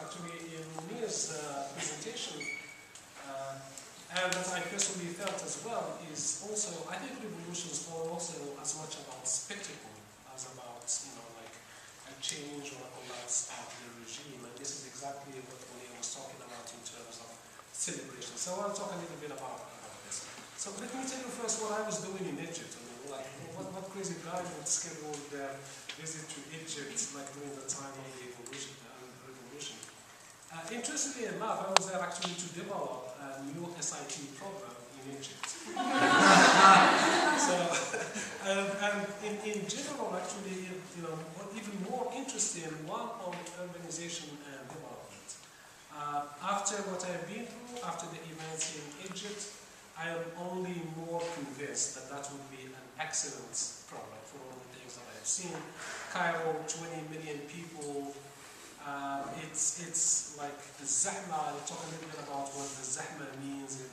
actually in Mia's presentation, and that I personally felt as well, is also, I think revolutions are also as much about spectacle as about, like a change or a collapse of the regime. And this is exactly what Mia was talking about in terms of celebration. So I'll talk a little bit about this. So let me tell you first what I was doing in Egypt. I mean, like, what crazy guy would schedule their visit to Egypt, like during the time of the revolution. Interestingly enough, I was there actually to develop a new SIT program in Egypt. So, and in general, actually, what even more interesting, one on urbanization and development. After what I've been through, after the events in Egypt, I am only more convinced that that would be an excellent program for all the things that I've seen. Cairo, 20 million people. It's like the Zahma. I'll talk a little bit about what the Zahma means in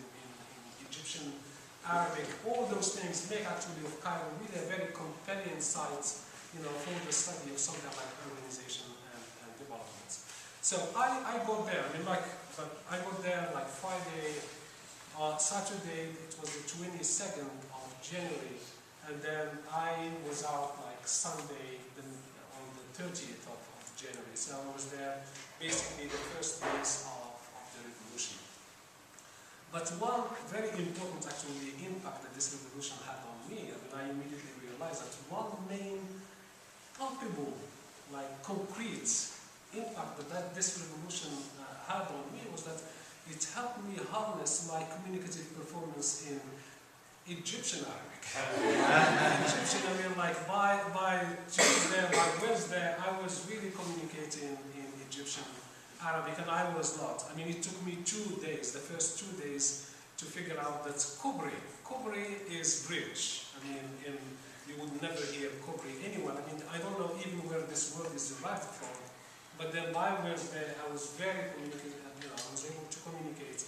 Egyptian Arabic. All those things make actually of Cairo really a very compelling site, for the study of something like urbanization and development. So I got there. I got there like Friday. Saturday, it was the 22nd of January, and then I was out like Sunday on the 30th of January. So I was there basically the first days of the revolution. But one very important actually impact that this revolution had on me, I immediately realized that one main palpable, like concrete impact that this revolution had on me was that it helped me harness my communicative performance in Egyptian Arabic. Egyptian, by Tuesday, by Wednesday, I was really communicating in Egyptian Arabic, and I was not. It took me 2 days, the first 2 days, to figure out that Kubri is bridge. You would never hear Kubri anywhere. I don't know even where this word is derived from. But then by Wednesday, I was very communicative. I was able to communicate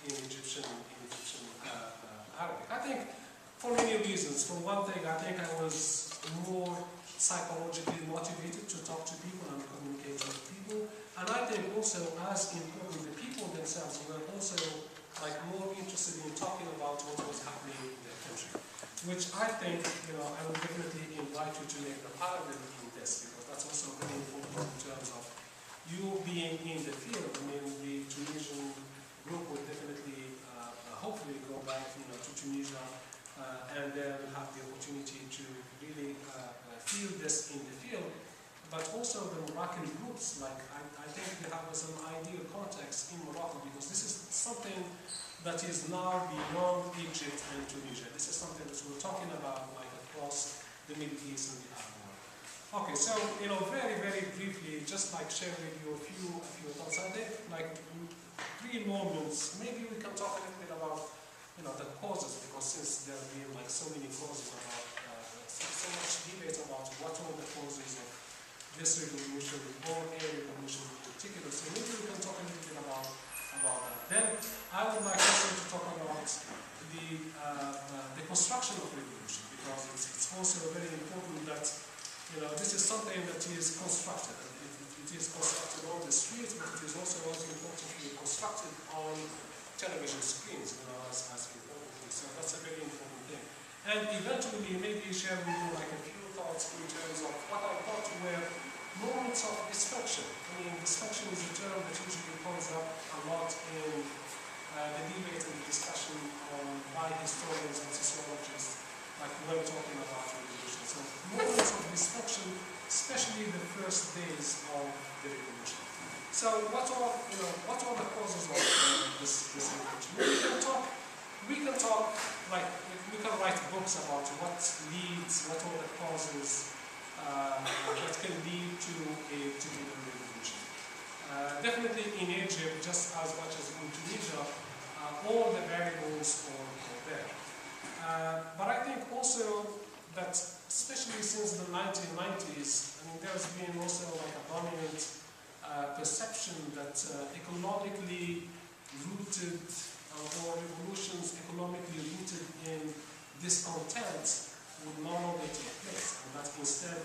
in Egyptian Arabic. I think for many reasons. For one thing, I think I was more psychologically motivated to talk to people and communicate with people. And I think also, as important, the people themselves were also more interested in talking about what was happening in their country. Which I think, I would definitely invite you to make the parallel in this, because that's also very important in terms of you being in the field. The Tunisian group would definitely, hopefully, go back, to Tunisia and then have the opportunity to really feel this in the field. But also the Moroccan groups, I think they have some ideal context in Morocco, because this is something that is now beyond Egypt and Tunisia. This is something that we're talking about across the Middle East and the Arab world. Okay, so very, very briefly, just share with you a few thoughts. I think 3 moments. Maybe we can talk a little bit about the causes, because since there have been so many causes about so much debate about what are the causes of this revolution or a revolution in particular. So maybe we can talk a little bit about that. Then I would like also to talk about the construction of revolution, because it's also very important that this is something that is constructed. It is constructed on the streets, but it is also important to be constructed on television screens, as importantly. So that's a very important thing. And eventually, maybe share with you a few thoughts in terms of what I thought were moments of dysfunction. Dysfunction is a term that usually comes up a lot in the debate and the discussion by historians and sociologists, when talking about revolution. So moments of dysfunction, especially the first days of the revolution. So what are the causes of this revolution? We can talk we can write books about what are the causes that can lead to a revolution. Definitely in Egypt, just as much as in Tunisia, all the variables are there. But I think also that, especially since the 1990s, there's been also a dominant perception that economically rooted or revolutions economically rooted in discontent would no longer take place, and that instead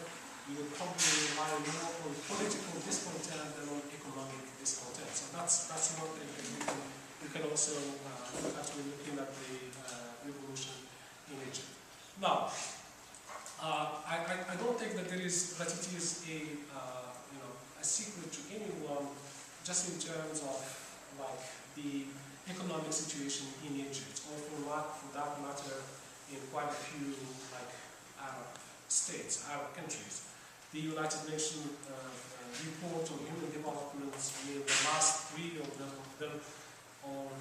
you would probably rely more on political discontent than on economic discontent. So that's one thing that we can also look at when looking at the revolution in Egypt. Now, I don't think that it is a secret to anyone, just in terms of like the economic situation in Egypt, or for that matter, in quite a few like Arab states, Arab countries. The United Nations report on human development, the last 3 of them are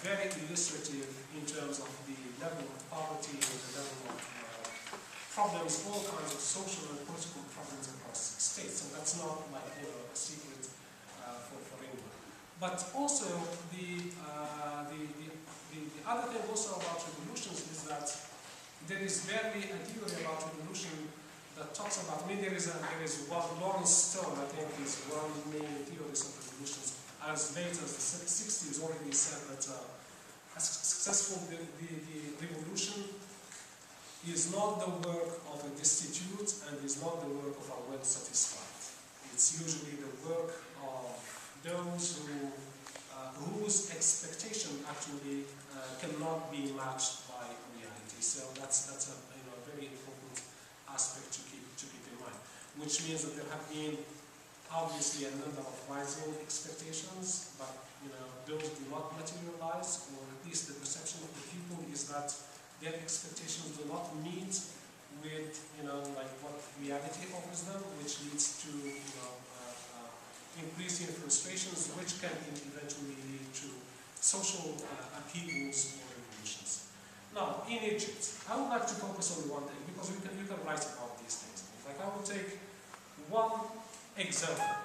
very illustrative in terms of the level of poverty and the level of problems, all kinds of social and political problems across states, and that's not like a secret for anyone. But also the other thing also about revolutions is that there is barely a theory about revolution that talks about. I mean, there is one. Lawrence Stone, I think, is one main theorist of revolutions. As late as the 60s, already said that a successful the revolution is not the work of a destitute and is not the work of a well-satisfied. It's usually the work of those whose expectation actually cannot be matched by reality. So that's a very important aspect to keep in mind. Which means that there have been obviously a number of rising expectations, but those do not materialize, or at least the perception of the people is that their expectations do not meet with like what reality offers them, which leads to increasing frustrations, which can eventually lead to social upheavals or revolutions. Now, in Egypt, I would like to focus on one thing, because you can write about these things. Like, I will take one example,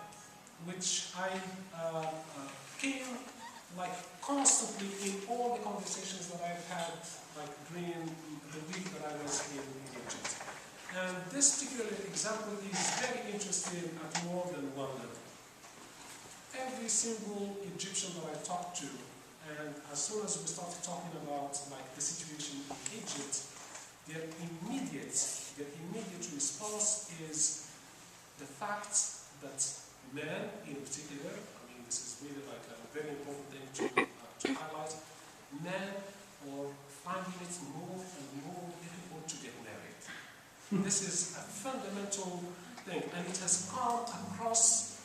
which I came like constantly in all the conversations that I've had like during the week that I was in Egypt. And this particular example is very interesting at more than one level. Every single Egyptian that I talked to, and as soon as we started talking about like the situation in Egypt, their immediate response is the fact that men in particular, I mean this is really like a very important thing to highlight, men are finding it more and more difficult to get married. This is a fundamental thing, and it has come across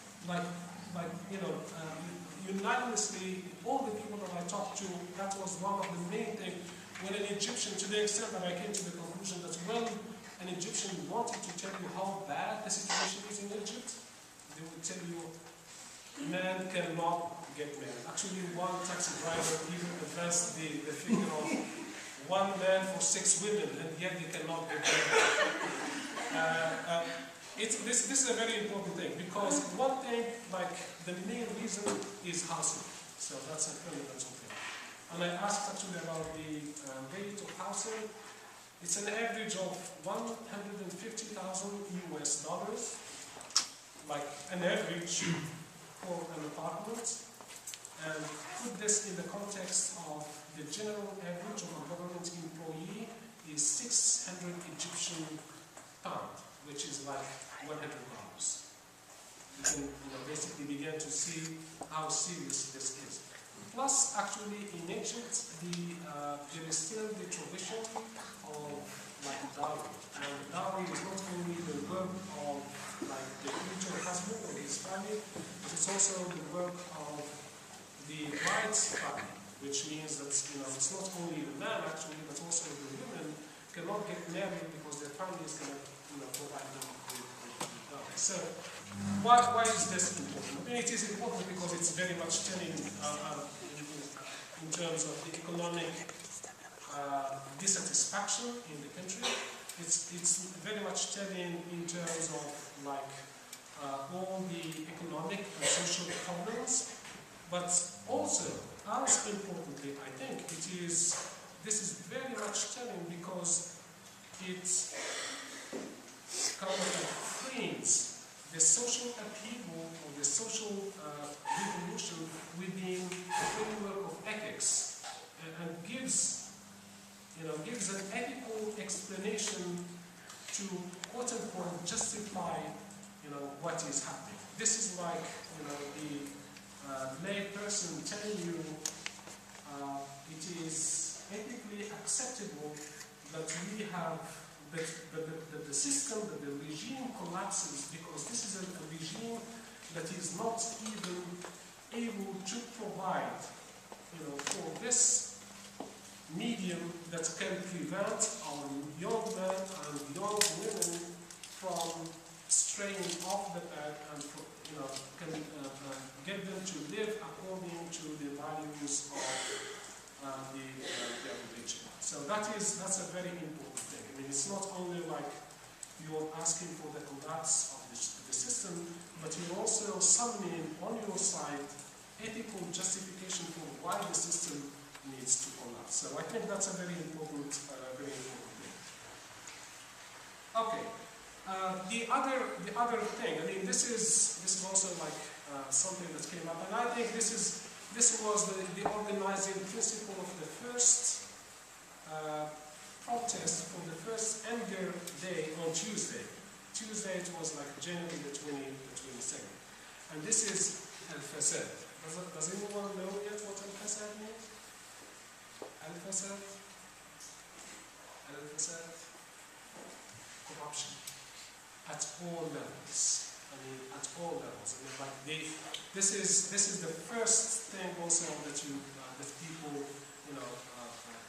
unanimously, all the people that I talked to, that was one of the main things. When an Egyptian, to the extent that I came to the conclusion that when an Egyptian wanted to tell you how bad the situation is in Egypt, they would tell you, men cannot get married. Actually, one taxi driver even advanced the figure of 1 man for 6 women, and yet they cannot get married. This is a very important thing, because one thing, like the main reason is housing. So that's a fundamental thing. And I asked actually about the rate of housing. It's an average of $150,000 US, like an average for an apartment. And put this in the context of the general average of a government employee is 600 Egyptian pounds, which is like $100. You can basically begin to see how serious this is. Plus, actually, in Egypt, there is still the tradition of like dowry. And dowry is not only the work of like the future husband or his family, but it's also the work of the bride's family, which means that it's not only the man actually, but also the women cannot get married because their families cannot provide them with dowry. So, why is this important? I mean, it is important because it's very much telling in terms of the economic dissatisfaction in the country. It's very much telling in terms of like all the economic and social problems, but also, as importantly, I think this is very much telling because it kind of like frames the social upheaval or the social revolution within the framework of ethics, and gives an ethical explanation to quote-unquote justify, what is happening. This is like, the lay person telling you it is ethically acceptable that we have that the system, that the regime collapses because this is a regime that is not even able to provide, for this medium that can prevent our young men and young women from straying off the path and can get them to live according to the values of the religion. So that's a very important thing. I mean, it's not only like you're asking for the collapse of the system, but you're also summoning on your side ethical justification for why the system needs to collapse. So I think that's a very important thing. Okay. The other thing, I mean, this is also like something that came up, and I think this was the organizing principle of the first protest for the first Anger Day on Tuesday. Tuesday it was like January the 22nd, and this is Al-Fasad. Does anyone know yet what Al-Fasad means? Al-Fasad? Al-Fasad? Corruption. At all levels. I mean, at all levels. I mean, like this is the first thing also that people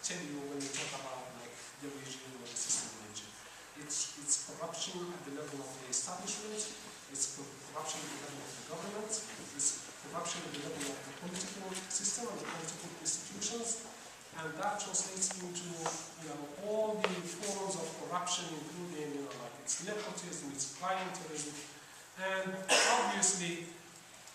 tell you when you talk about like the regime or the system in Egypt. It's corruption at the level of the establishment. It's corruption at the level of the government. It's corruption at the level of the political system and the political institutions. And that translates into all the forms of corruption, including like its nepotism, its clientelism, and obviously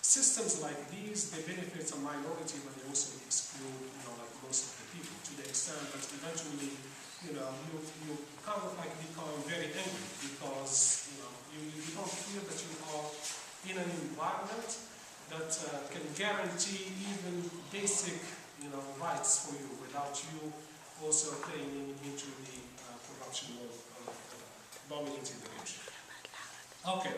systems like these they benefit a minority, but they also exclude like most of the people to the extent that eventually you kind of like become very angry because you don't feel that you are in an environment that can guarantee even basic rights for you without you also playing into the corruption of dominating the country. Okay.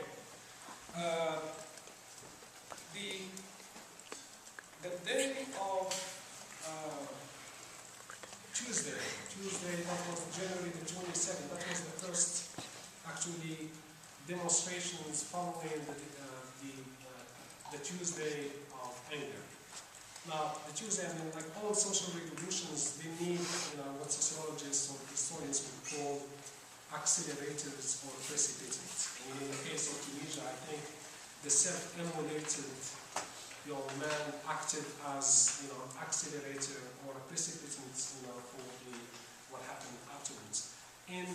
The day of Tuesday, that was January the 22nd, that was the first actually demonstrations following the Tuesday of Anger. Now, the Tuesday, I mean, like all social revolutions, they need what sociologists or historians would call accelerators or precipitators. I mean, in the case of Tunisia, I think the self-immolated young man acted as accelerator or a precipitant for what happened afterwards. In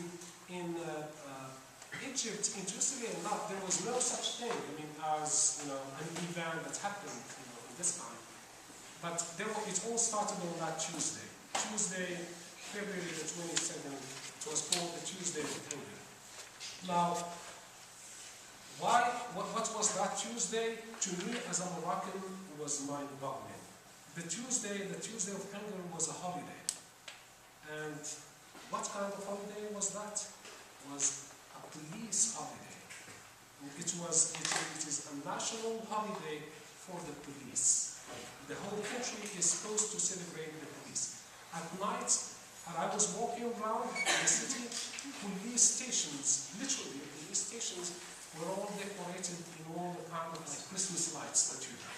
Egypt, interestingly enough, there was no such thing. I mean, as an event that happened in this time. But it all started on that Tuesday. Tuesday, February the 22nd, it was called the Tuesday of Anger. Now, what was that Tuesday? To me, as a Moroccan, was mind-boggling. The Tuesday of Anger was a holiday. And what kind of holiday was that? It was a police holiday. It is a national holiday for the police. The whole country is supposed to celebrate the police. At night, and I was walking around the city, police stations, literally police stations, were all decorated in all the kind of like Christmas lights that you have.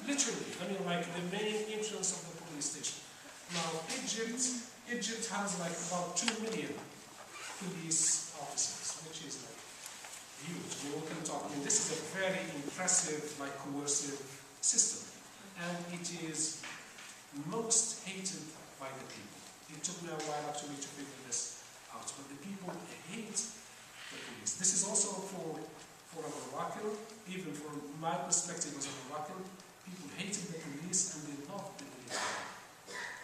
Literally, I mean like the main entrance of the police station. Now Egypt has like about 2 million police officers, which is like huge. I mean, we can talk. I mean, this is a very impressive, like coercive system. And it is most hated by the people. It took me a while actually to figure this out, but the people hate the police. This is also for a Moroccan, even from my perspective as a Moroccan, people hated the police and they loved the police.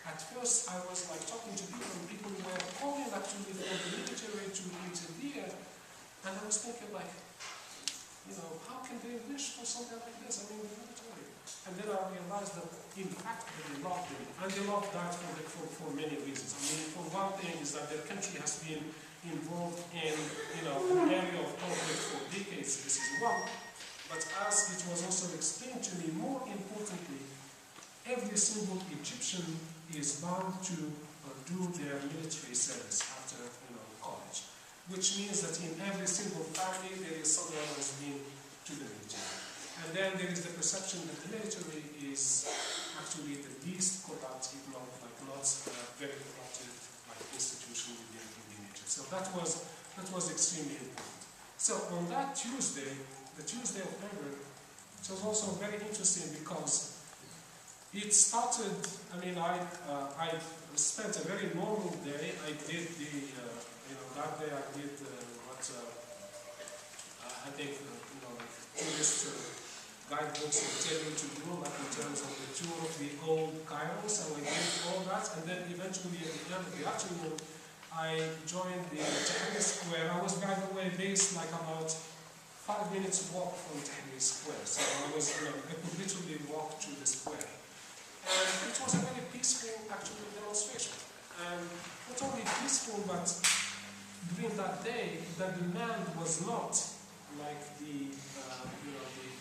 At first I was like talking to people and people were calling actually for the military to interfere, and I was thinking like, how can they wish for something like this? I mean, literally. And then I realized that in fact they loved him. And they loved that for many reasons. I mean, for one thing is that their country has been involved in, an area of conflict for decades. This is one. But as it was also explained to me, more importantly, every single Egyptian is bound to do their military service after, college. Which means that in every single family there is someone who's been to the military. And then there is the perception that the military is actually the least corrupt, if not very corrupted, institution within Egypt. So that was extremely important. So on that Tuesday, the Tuesday of February, it was also very interesting because it started. I mean, I spent a very normal day. I did that day I did what I think tourist guidebooks will tell you to do, like in terms of the tour of the old Cairo. So I did all that, and then eventually at the end of the afternoon, I joined the Tahrir Square. I was, by the way, based like about 5 minutes walk from Tahrir Square. So I could literally walk to the square. And it was a very peaceful, actually, demonstration. And not only peaceful, but during that day, the demand was not like the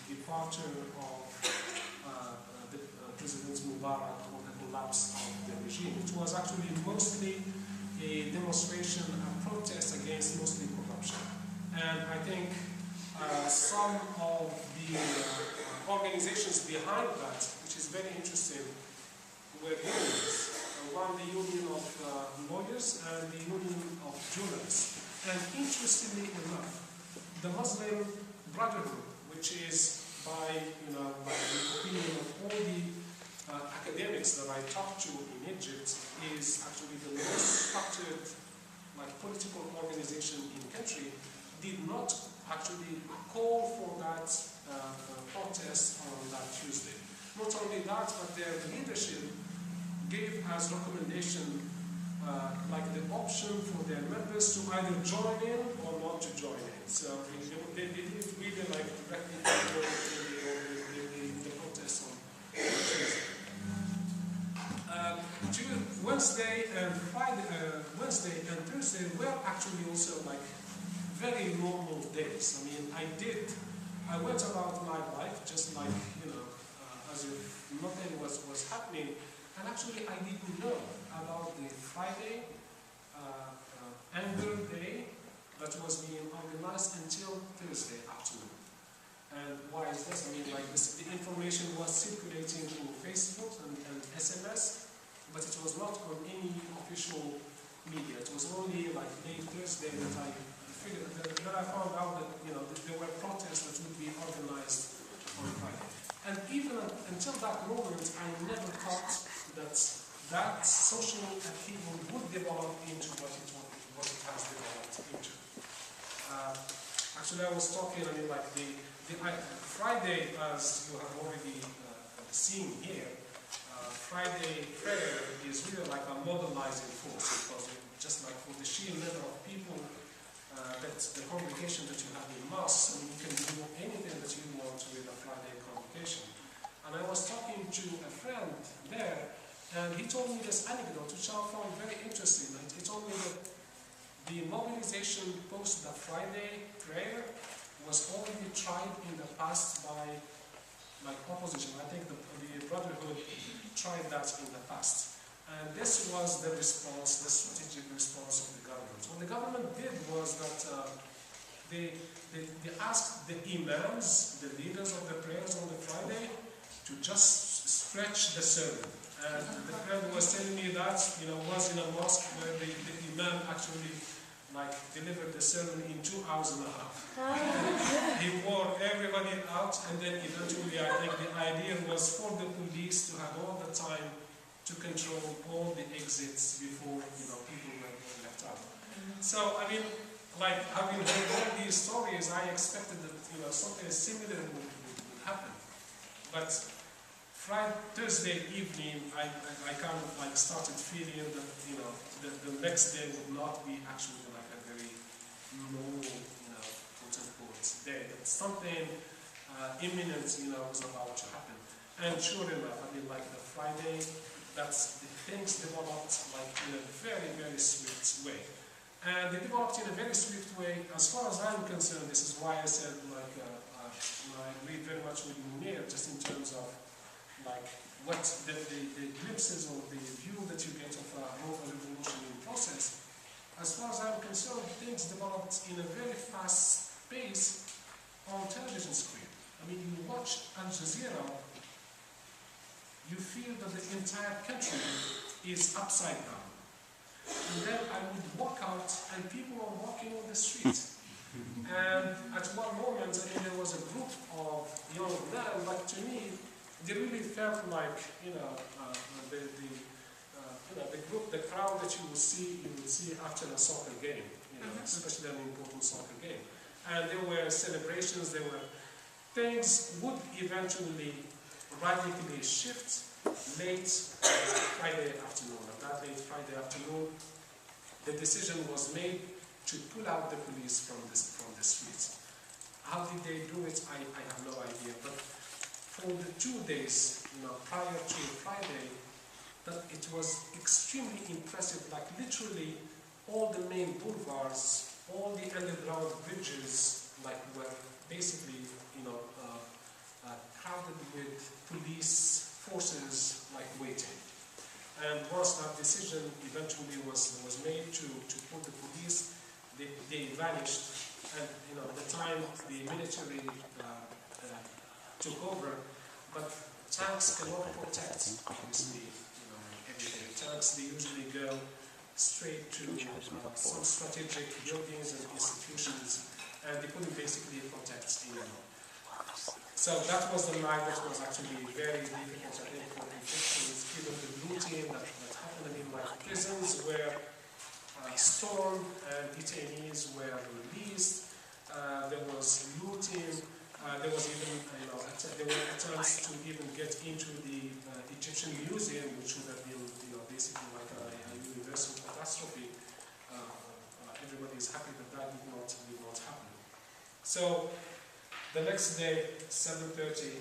departure of President Mubarak or the collapse of the regime. It was actually mostly a demonstration, a protest against mostly corruption. And I think some of the organizations behind that, which is very interesting, were unions. One, the Union of Lawyers and the Union of Journalists. And interestingly enough, the Muslim Brotherhood, which is by the opinion of all the academics that I talked to in Egypt, is actually the most structured political organization in the country, did not actually call for that protest on that Tuesday. Not only that, but their leadership gave as recommendation the option for their members to either join in or not to join in. So they didn't really directly in the protest on Tuesday. Wednesday and Thursday were actually also very normal days. I mean, I went about my life just as if nothing was happening. And actually, I didn't know about the Friday Anger Day that was being organized until Thursday afternoon. And why is this? I mean, the information was circulating in Facebook and SMS, but it was not on any official media. It was only late Thursday that I figured that I found out that that there were protests that would be organized on Friday. And even until that moment, I never thought that social upheaval would develop into what it has developed into. Actually, I was talking. I mean, the Friday, as you have already seen here, Friday prayer is really a mobilizing force, because just for the sheer number of people that the congregation that you have in mosque, you can do anything that you want with a Friday congregation. And I was talking to a friend there, and he told me this anecdote, which I found very interesting. He told me that the mobilization post the Friday prayer was already tried in the past by opposition. I think the Brotherhood tried that in the past. And this was the response, the strategic response of the government. What the government did was that they asked the imams, the leaders of the prayers on the Friday, to just stretch the sermon. And the friend was telling me that, was in a mosque where the imam actually delivered the sermon in 2 hours and a half. He wore everybody out, and then eventually I think the idea was for the police to have all the time to control all the exits before people were left out. So I mean, having heard all these stories, I expected that something similar would happen. But Thursday evening, I kind of started feeling that the next day would not be actually a very normal quote-unquote, day, that something imminent, was about to happen. And sure enough, I mean, like the Friday, that's the things developed like in a very, very swift way. And they developed in a very swift way. As far as I'm concerned, this is why I said, like, I agree very much with Munir, just in terms of, like, what the glimpses or the view that you get of a revolutionary process. As far as I'm concerned, things developed in a very fast pace on television screen. I mean, you watch Al Jazeera, you feel that the entire country is upside down. And then I would walk out and people are walking on the street. And at one moment, I mean, there was a group of young men, like to me, they really felt like, the group, the crowd that you would see after a soccer game, especially an important soccer game. And there were celebrations, there were things would eventually radically shift late Friday afternoon. And that late Friday afternoon, the decision was made to pull out the police from the streets. How did they do it? I have no idea. But for the 2 days, prior to Friday, that it was extremely impressive. Like literally, all the main boulevards, all the underground bridges, like were basically, crowded with police forces, like waiting. And once that decision eventually was made to put the police, they vanished. And the time the military took over, but tanks cannot protect, obviously, everything. Tanks, they usually go straight to some strategic buildings and institutions, and they couldn't basically protect anymore. So that was the night that was actually very difficult, I think, for Egyptians, given the looting that happened. I mean, like prisons were stormed and detainees were released. There was looting. There was even, there were attempts to even get into the Egyptian Museum, which would have been, basically like a universal catastrophe. Everybody is happy that did not happen. So the next day, 7:30,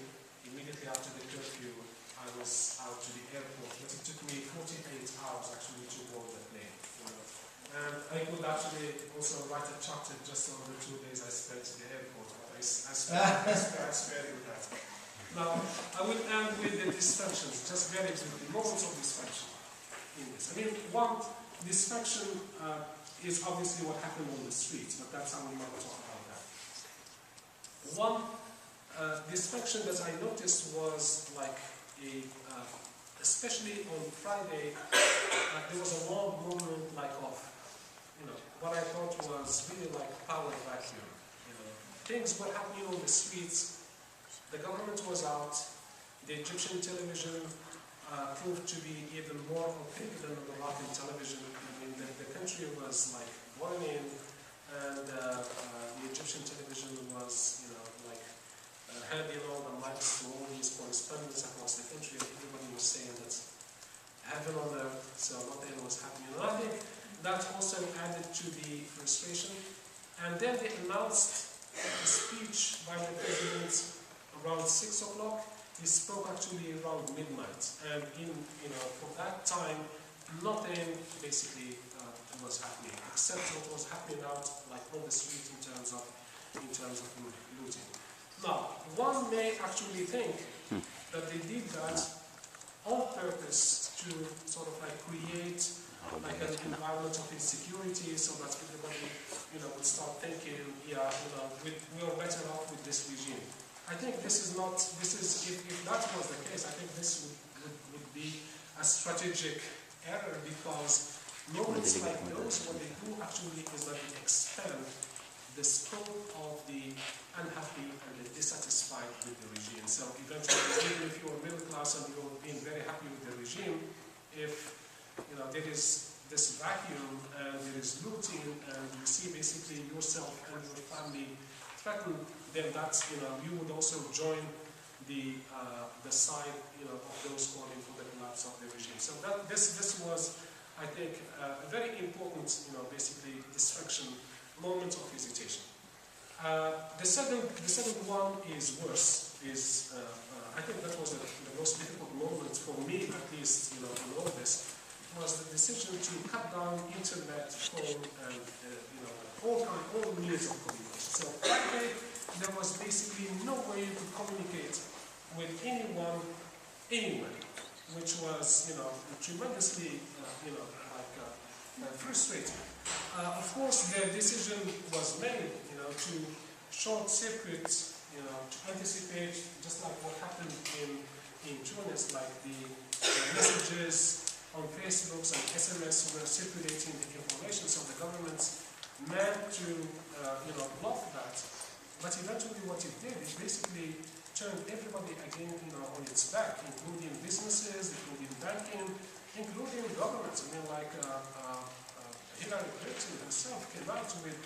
immediately after the curfew, I was out to the airport, but it took me 48 hours actually to board the plane. And I could actually also write a chapter just on the 2 days I spent at the airport, but I spared you that. Now, I will end with the dysfunctions, just very briefly, moments of dysfunction in this. I mean, one dysfunction is obviously what happened on the streets, but that's how we want to talk about that. One dysfunction that I noticed was like especially on Friday, there was a long moment like of, what I thought was really like power vacuum. Things were happening on the streets. The government was out. The Egyptian television proved to be even more opaque than the Moroccan television. I mean, the country was like boiling, and the Egyptian television was, handing all the mics to all these correspondents across the country, and everybody was saying that heaven on earth, so nothing was happening. And I think that also added to the frustration. And then they announced a speech by the president around 6 o'clock. He spoke actually around midnight. And for that time, nothing basically was happening, except what was happening out like on the street in terms of looting. Now, one may actually think that they did that on purpose to sort of like create like an environment of insecurity, so that everybody, would start thinking, we're better off with this regime. I think if that was the case, I think this would be a strategic error, because moments like those, what they do actually is that they expand the scope of the unhappy and the dissatisfied with the regime. So eventually, even if you're middle class and you're being very happy with the regime, if there is this vacuum and there is looting and you see basically yourself and your family threatened, then that's you would also join the side of those calling for the collapse of the regime. So that this was, I think, a very important basically distraction, moment of hesitation. The second one is worse. I think that was the most difficult moment for me, at least, in all this, was the decision to cut down internet, phone, and all means of communication. So frankly, there was basically no way to communicate with anyone, anywhere, which was tremendously frustrating. Of course, the decision was made, to short-circuit, to anticipate, just like what happened in Tunis, like the messages on Facebook and SMS were circulating the information, so the government meant to, block that. But eventually, what it did, it basically turned everybody again, on its back, including businesses, including banking, including governments. I mean, like Hillary Clinton herself came out with,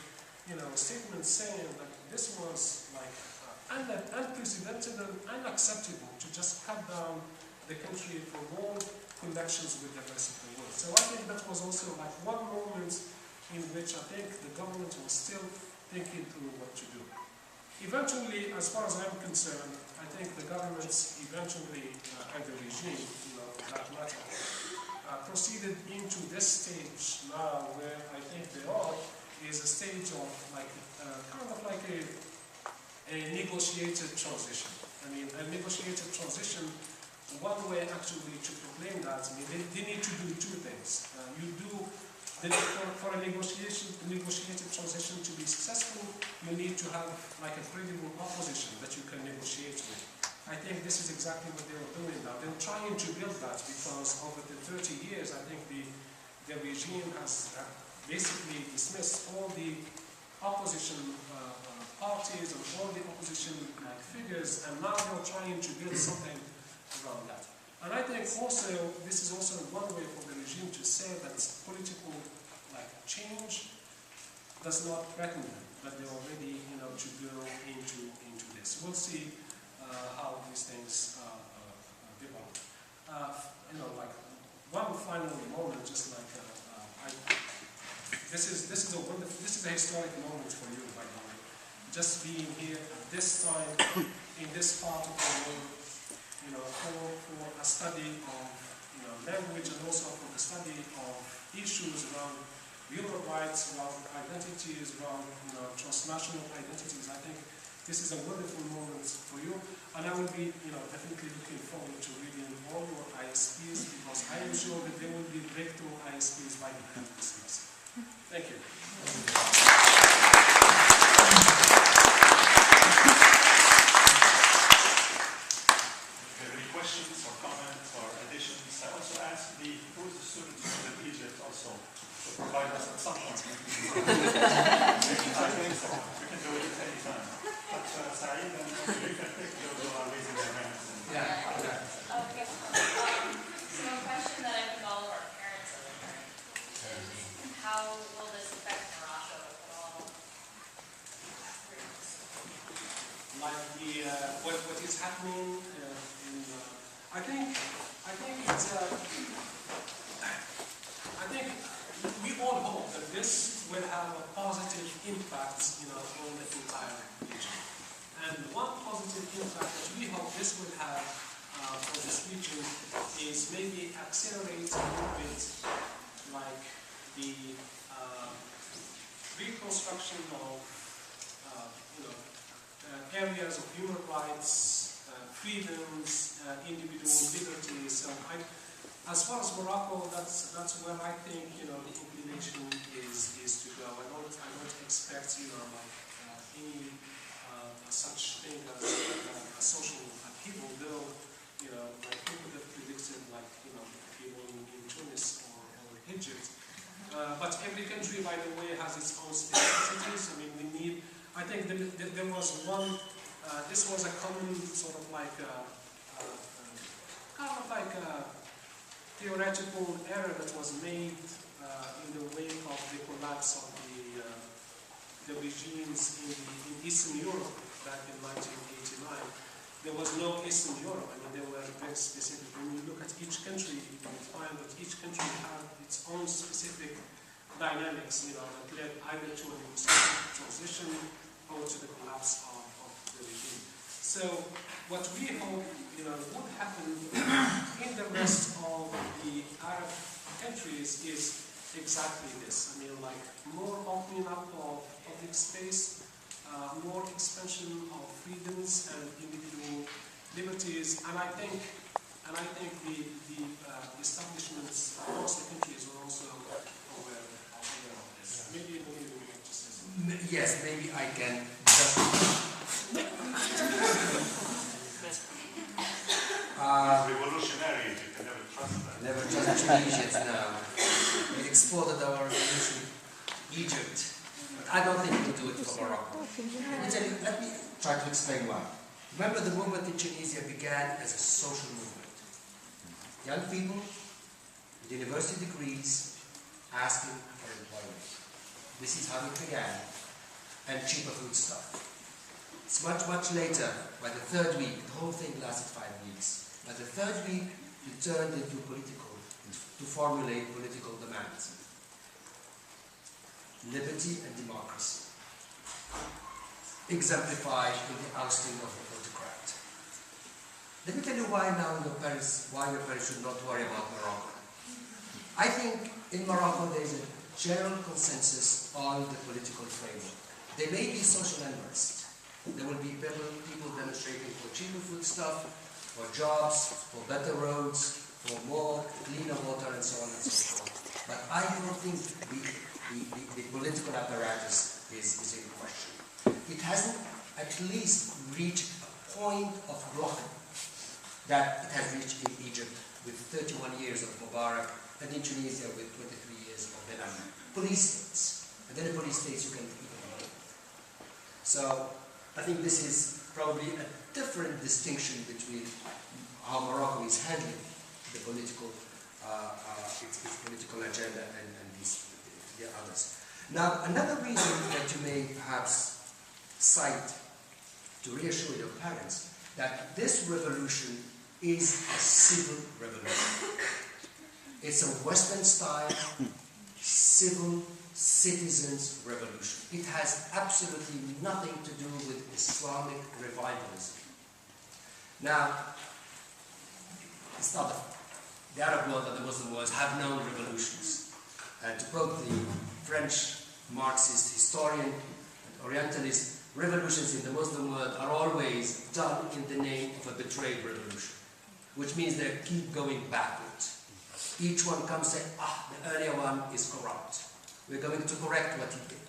a statement saying that this was like unprecedented and unacceptable to just cut down the country from all connections with the rest of the world. So I think that was also like one moment in which I think the government was still thinking through what to do. Eventually, as far as I'm concerned, I think the government eventually, and the regime, that matter, proceeded into this stage now where I think they are, is a stage of like, kind of like a negotiated transition. I mean, a negotiated transition, one way actually to proclaim that, I mean, they need to do two things. For a negotiated transition to be successful, you need to have like a credible opposition that you can negotiate with. I think this is exactly what they are doing now. They're trying to build that because over the 30 years, I think the regime has basically dismissed all the opposition parties and all the opposition figures, and now they're trying to build something around that. And I think also, this is also one way for the regime to say that political change does not threaten them, that they're ready, to go into this. We'll see how these things develop. One final moment, just like this is a historic moment for you, by the way. Just being here at this time in this part of the world, for a study of language, and also for the study of issues around human rights, around identities, around transnational identities. I think this is a wonderful moment for you, and I will be definitely looking forward to reading all your ISPs, because I am sure that there will be breakthrough ISPs by the end of this semester. Thank you. Any questions or comments or additions? I also asked who is the student from Egypt also to provide us at some point. We can do it at any time. But Saeed and you can pick those who are raising their hands. Yeah. Okay. So a question that I think all of our parents are wondering: how will this affect Morocco, if at all? Like what is happening I think we all hope that this will have a positive impact, on the entire region. And one positive impact that we hope this will have for this region is maybe accelerate a little bit, like the reconstruction of areas of human rights, freedoms, individual liberties. So as far as Morocco, that's where I think the inclination is to go. I don't expect any such thing as a social upheaval, though like people have predicted people in Tunis or Egypt. But every country, by the way, has its own specificities. I mean, I think there was one. This was a common sort of theoretical error that was made in the wake of the collapse of the regimes in Eastern Europe back in 1989. There was no Eastern Europe. I mean, they were very specific. When you look at each country, you can find that each country had its own specific dynamics, that led either to a transition owed to the collapse of the regime. So what we hope, would happen in the rest of the Arab countries is exactly this. I mean, like more opening up of public space, more expansion of freedoms and individual liberties, and I think the establishments across the countries are also aware of this. Maybe you would like to say something. Yes, maybe I can just Revolutionary, you can never trust that. never trust Tunisians now. We exported our revolution Egypt, but I don't think we'll do it for Morocco. Let me try to explain why. Remember, the movement in Tunisia began as a social movement. Young people with university degrees asking for employment. This is how it began, and cheaper food stuff. It's much, much later, by the third week, the whole thing lasted 5 weeks. By the third week, it turned into to formulate political demands. Liberty and democracy, exemplified in the ousting of the autocrat. Let me tell you why your parents should not worry about Morocco. I think in Morocco there is a general consensus on the political framework. There may be social unrest. There will be people demonstrating for cheaper food stuff, for jobs, for better roads, for more cleaner water, and so on and so forth. But I don't think the political apparatus is in question. It hasn't at least reached a point of blocking that it has reached in Egypt with 31 years of Mubarak, and in Tunisia with 23 years of Ben Ali. Police states. And then in police states you can even more. So I think this is probably a different distinction between how Morocco is handling the political, its political agenda and the others. Now, another reason that you may perhaps cite to reassure your parents that this revolution is a civil revolution. It's a Western style, civil citizens' revolution. It has absolutely nothing to do with Islamic revivalism. Now, it's not the Arab world and the Muslim world have known revolutions. To quote the French Marxist historian and Orientalist, revolutions in the Muslim world are always done in the name of a betrayed revolution, which means they keep going backwards. Each one comes saying, the earlier one is corrupt. We're going to correct what he did.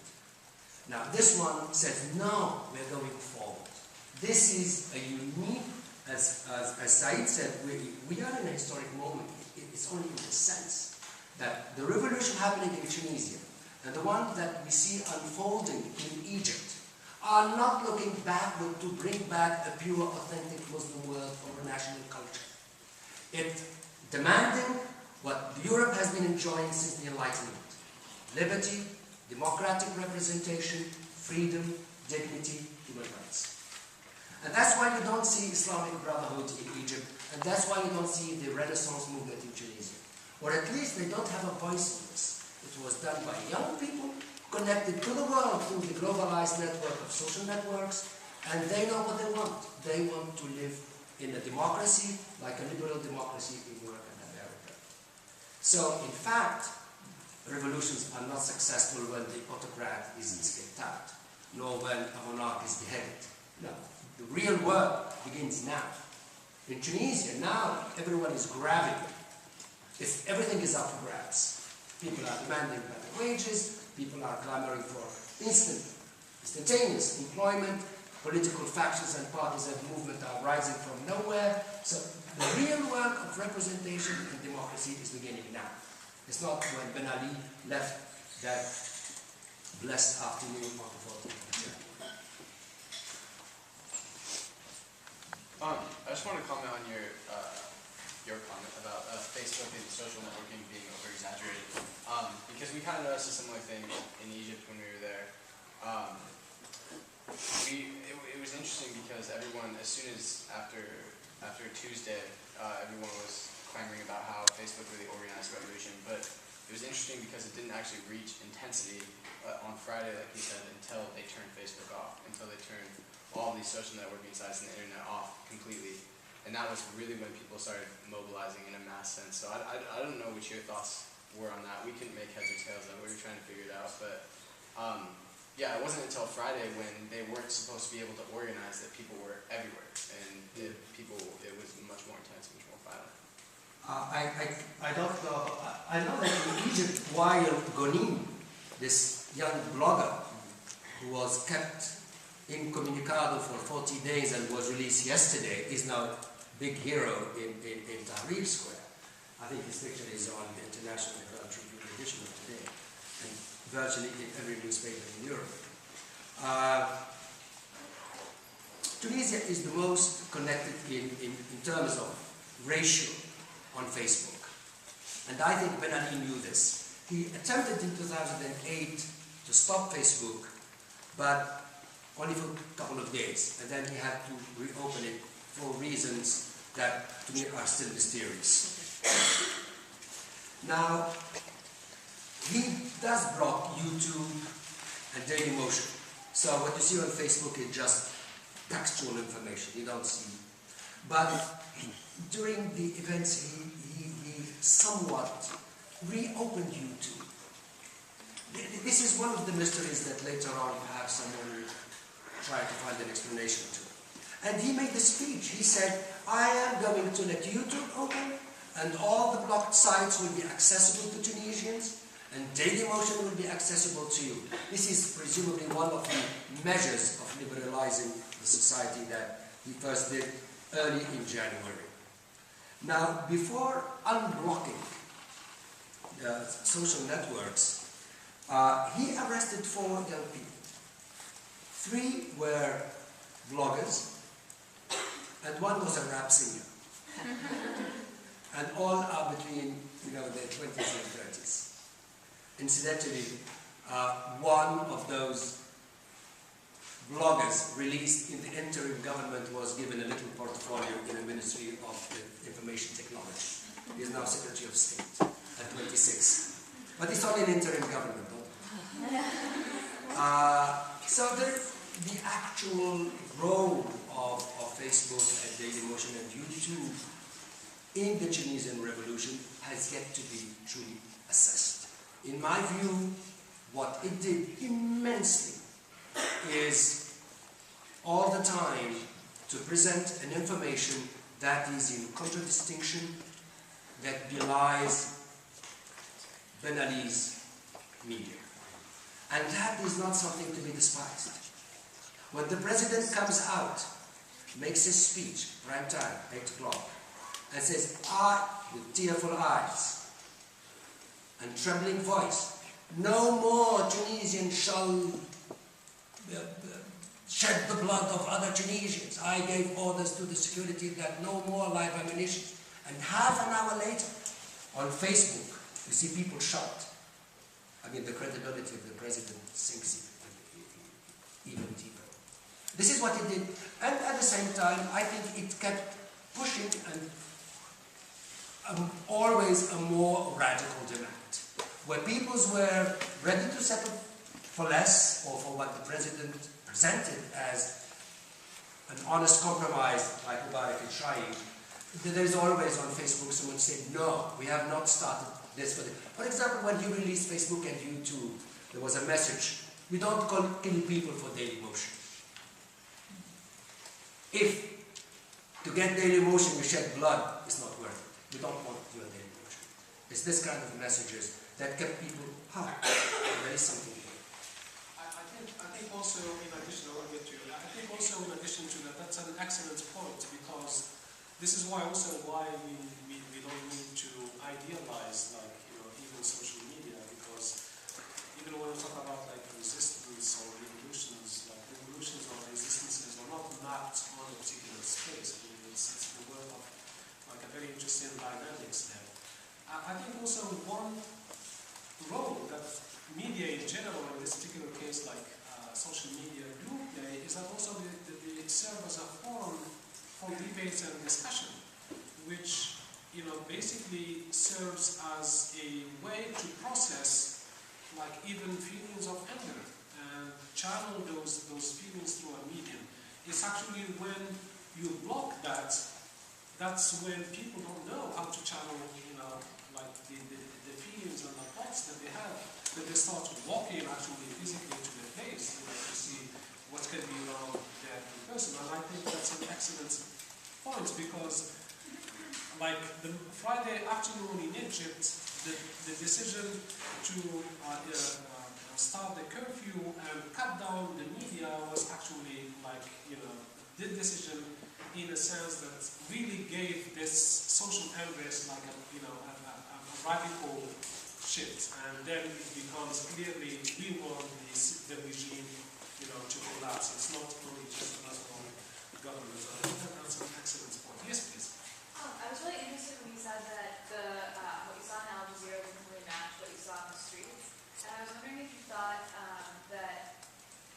Now this one says, no, we're going forward. This is a unique, as Said said, we are in a historic moment. It's only in the sense that the revolution happening in Tunisia and the one that we see unfolding in Egypt are not looking backward to bring back a pure, authentic Muslim world or a national culture. It's demanding what Europe has been enjoying since the Enlightenment. Liberty, democratic representation, freedom, dignity, human rights. And that's why you don't see Islamic Brotherhood in Egypt, and that's why you don't see the Renaissance movement in Tunisia. Or at least they don't have a voice in this. It was done by young people connected to the world through the globalized network of social networks, and they know what they want. They want to live in a democracy, like a liberal democracy in Europe and America. So, in fact, revolutions are not successful when the autocrat is escaped out, nor when a monarch is beheaded. No, the real work begins now. In Tunisia, now everyone is grabbing. Everything is up for grabs. People are demanding better wages, people are clamoring for instantaneous employment, political factions and parties and movements are rising from nowhere. So the real work of representation and democracy is beginning now. It's not when Ben Ali left that blessed afternoon on the 14th of January. I just want to comment on your comment about Facebook and social networking being over-exaggerated. Because we kind of noticed a similar thing in Egypt when we were there. It was interesting because everyone, as soon as after Tuesday, everyone was clamoring about how Facebook really organized the revolution. But it was interesting interesting because it didn't actually reach intensity on Friday, like you said, until they turned Facebook off, until they turned all these social networking sites and the internet off completely. And that was really when people started mobilizing in a mass sense. So I don't know what your thoughts were on that. We couldn't make heads or tails of it. We were trying to figure it out. But yeah, it wasn't until Friday when they weren't supposed to be able to organize that people were everywhere. And it was much more intense, much more violent. I don't know. I know that in Egypt, Wael Ghonim, this young blogger who was kept incommunicado for 40 days and was released yesterday, is now a big hero in Tahrir Square. I think his picture is on the International Herald Tribune edition of today, and virtually in every newspaper in Europe. Tunisia is the most connected in terms of ratio on Facebook. And I think Ben Ali knew this. He attempted in 2008 to stop Facebook, but only for a couple of days. And then he had to reopen it for reasons that to me are still mysterious. Now, he does block YouTube and Dailymotion. So what you see on Facebook is just textual information, you don't see. But during the events, he somewhat reopened YouTube. This is one of the mysteries that later on perhaps someone will try to find an explanation to. And he made the speech. He said, I am going to let YouTube open, and all the blocked sites will be accessible to Tunisians, and Dailymotion will be accessible to you. This is presumably one of the measures of liberalizing the society that he first did early in January. Now, before unblocking the social networks, he arrested 4 young people. 3 were bloggers, and 1 was a rap singer. And all are between, their 20s and 30s. Incidentally, one of those bloggers released in the interim government was given a little portfolio in the Ministry of Information Technology. He is now Secretary of State at 26. But it's only an interim government, so the actual role of Facebook and Dailymotion and YouTube in the Tunisian revolution has yet to be truly assessed. In my view, what it did immensely is all the time to present an information that is in contradistinction, that belies Ben Ali's media. And that is not something to be despised. When the president comes out, makes his speech, prime time, 8 o'clock, and says, with tearful eyes and trembling voice, no more Tunisians shall shed the blood of other Tunisians. I gave orders to the security that no more live ammunition. And half an hour later, on Facebook, you see people shot. The credibility of the president sinks even deeper. This is what it did. And at the same time, I think it kept pushing and always a more radical demand, where peoples were ready to settle for less or for what the president presented as an honest compromise, like Mubarak is trying. There is always on Facebook someone saying, no, we have not started this for this. For example, when you released Facebook and YouTube, there was a message, we don't kill people for Dailymotion. If to get Dailymotion you shed blood, it's not worth it. We don't want to do a Dailymotion. It's this kind of messages that kept people, there is something here. I think also in addition to that, that's an excellent point, because this is why we don't need to idealize even social media, because even when we talk about resistance or revolutions or resistances are not mapped on a particular space. It's the work of a very interesting dynamics there. I think also one role that media in general, in this particular case social media do play, is that also they serve as a forum for debates and discussion, which basically serves as a way to process like even feelings of anger and channel those feelings through a medium. It's actually when you block that, that's when people don't know how to channel, like the feelings and the thoughts that they have, that they start walking actually physically to the place, to see what can be around there in person. And I think that's an excellent point, because like the Friday afternoon in Egypt, the decision to start the curfew and cut down the media was actually like, the decision in a sense that really gave this social unrest like a radical shift. And then it becomes clearly we want the regime, to collapse. It's not only just another government. I think that's an excellent point. Yes, please. I was really interested when you said that what you saw in Al Jazeera didn't really match what you saw in the streets. And I was wondering if you thought that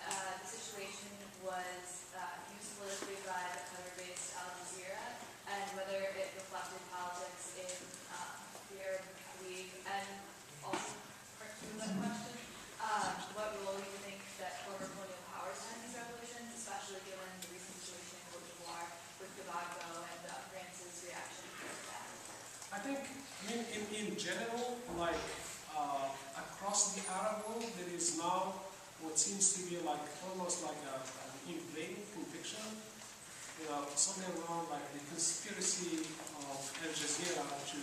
the situation was used politically by the Qatar-based Al Jazeera, and whether it reflected politics in the Arab League. And also, part two of that question, what role do you think that former colonial powers had in these revolutions, especially given the recent situation in Cote d'Ivoire with Gbagbo and France's reaction to that? I think in general, like across the Arab world, there is now what seems to be like almost like an inflated conviction, somewhere around like the conspiracy of Al Jazeera to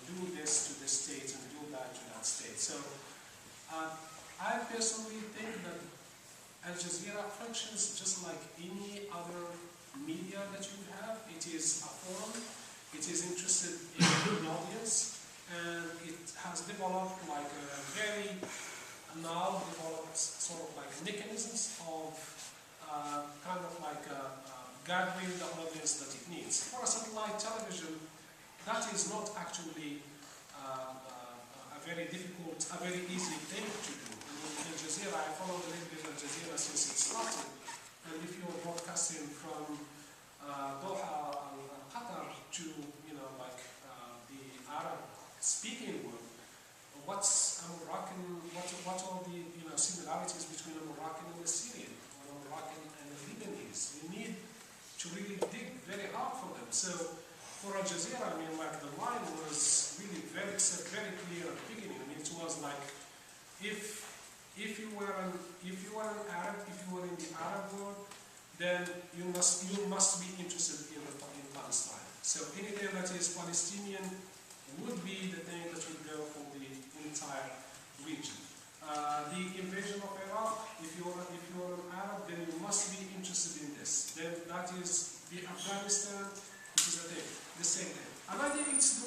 do this to this state and do that to that state. So I personally think that Al Jazeera functions just like any other media that you have. It is a forum. It is interested in an audience, and it has developed like a very now developed sort of like mechanisms of kind of like gathering the audience that it needs. For a satellite television, that is not actually a very difficult, a very easy thing to do. In Al Jazeera, I followed a little bit Al Jazeera since it started, and if you're broadcasting from Doha and Qatar to the Arab speaking world, what's a Moroccan? What are the similarities between a Moroccan and a Syrian, or a Moroccan and a Lebanese? You need to really dig very hard for them. So for Al Jazeera, the line was really very clear at the beginning. It was like if you were an Arab, if you were in the Arab world, then you must be interested in Palestine. So anything that is Palestinian would be the thing that would go for the entire region. The invasion of Iraq, if you're an Arab, then you must be interested in this. Then that is the Afghanistan, which is the same thing. And I think it's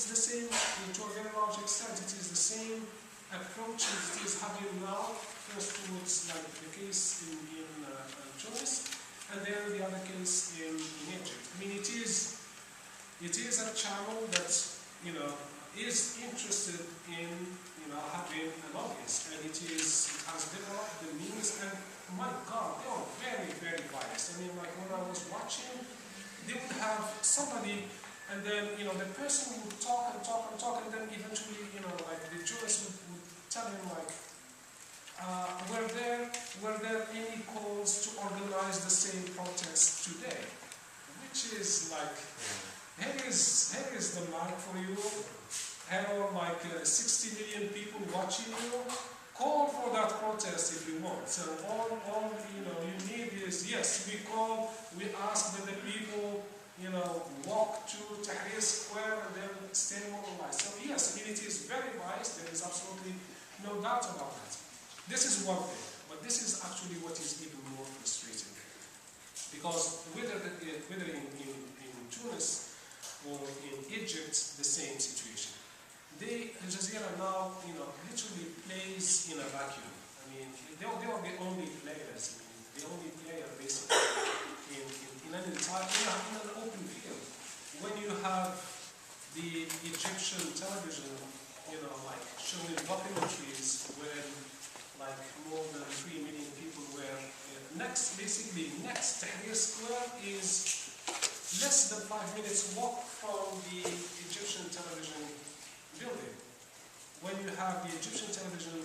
the same to a very large extent. It is the same approach as it is having now, first towards like the case in Tunis, and then the other case in Egypt. It is a channel that is interested in having an audience, and it has developed the means. And my God, they are very, very biased. Like when I was watching, they would have somebody, and then the person would talk and talk and talk, and then eventually like the journalist would tell him like, were there any calls to organize the same protest today? Which is like, here is the mic for you. Here are like 60 million people watching you. Call for that protest if you want. So all you need is, yes, we ask that the people walk to Tahrir Square and then stay mobilized. So yes, it is very biased. There is absolutely no doubt about that. This is one thing, but this is actually what is even more frustrating. Because whether in Tunis or in Egypt, the same situation. Al Jazeera now, literally plays in a vacuum. They are the only players. The only player basically in an open field. When you have the Egyptian television, like showing documentaries where like more than 3 million people were next Tahrir Square is less than 5 minutes walk from the Egyptian television building. When you have the Egyptian television,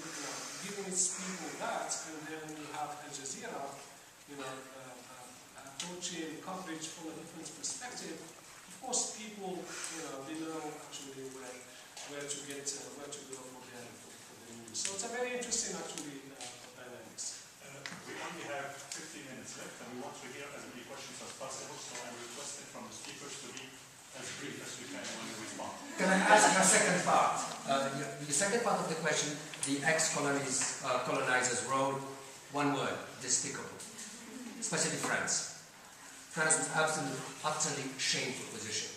giving its people that, and then you have Al Jazeera, approaching coverage from a different perspective, of course, people, they know actually where to get, where to go for the news. So it's a very interesting, actually, dynamics. We only have 15 minutes left, and we want to hear as many questions as possible, so I'm requesting from the speakers to be as brief as we can when we respond. Can I ask a second part? The second part of the question, the ex-colonizers wrote one word, despicable, especially France. France was absolutely, utterly shameful position.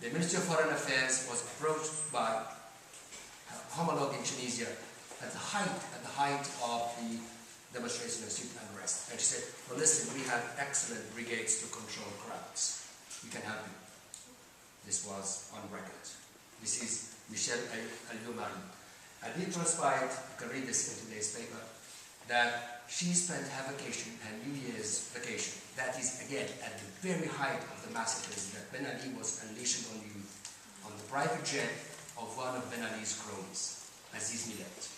The Ministry of Foreign Affairs was approached by homologue in Tunisia at the height of the demonstration of student unrest. And she said, well, listen, we have excellent brigades to control crowds. We can help you. This was on record. This is Michel Al-Youmari. And it transpired, you can read this in today's paper, that she spent her vacation, her New Year's vacation, that is, again, at the very height of the massacres that Ben Ali was unleashing on the youth, on the private jet of one of Ben Ali's cronies, Aziz Millet.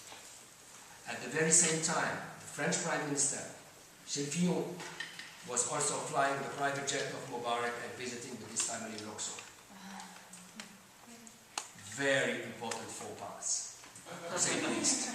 At the very same time, the French Prime Minister, Gilles Fillon, was also flying the private jet of Mubarak and visiting with his family in Luxor. Very important faux pas, to say the least.